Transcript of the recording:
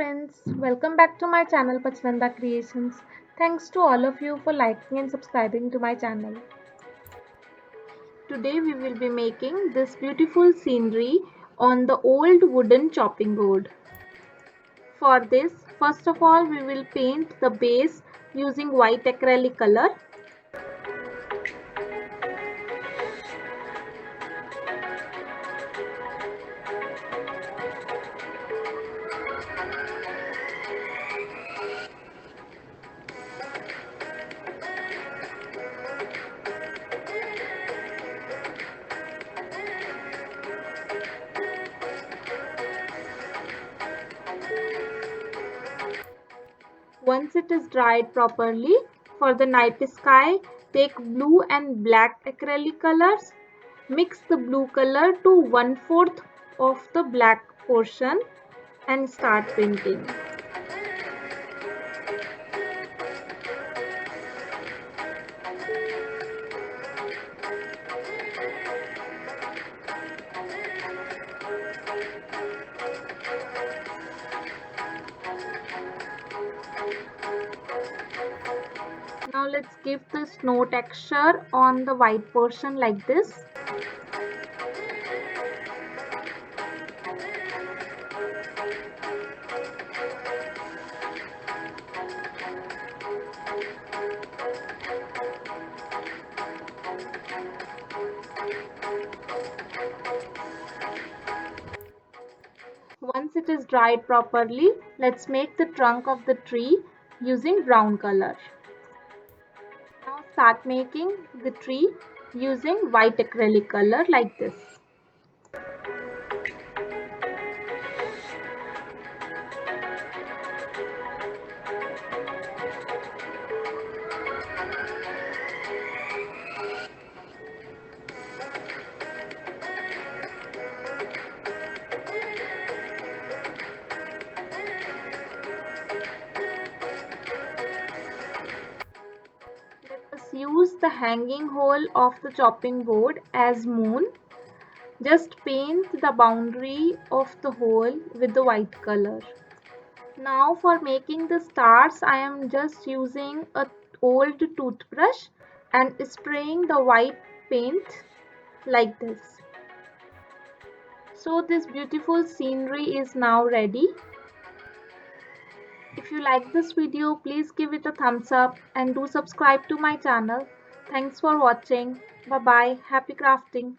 friends, welcome back to my channel Pachnanda Creations. Thanks to all of you for liking and subscribing to my channel. Today we will be making this beautiful scenery on the old wooden chopping board. For this, first of all we will paint the base using white acrylic color. Once it is dried properly, for the night sky, take blue and black acrylic colors. Mix the blue color to 1/4 of the black portion and start painting. Now let's give the snow texture on the white portion like this. Once it is dried properly, let's make the trunk of the tree using brown color. Now start making the tree using white acrylic color like this. Let us use the hanging hole of the chopping board as moon. Just paint the boundary of the hole with the white color. Now for making the stars, I am just using a old toothbrush and spraying the white paint like this. So this beautiful scenery is now ready. If you like this video, please give it a thumbs up and do subscribe to my channel. Thanks for watching. Bye bye. Happy crafting.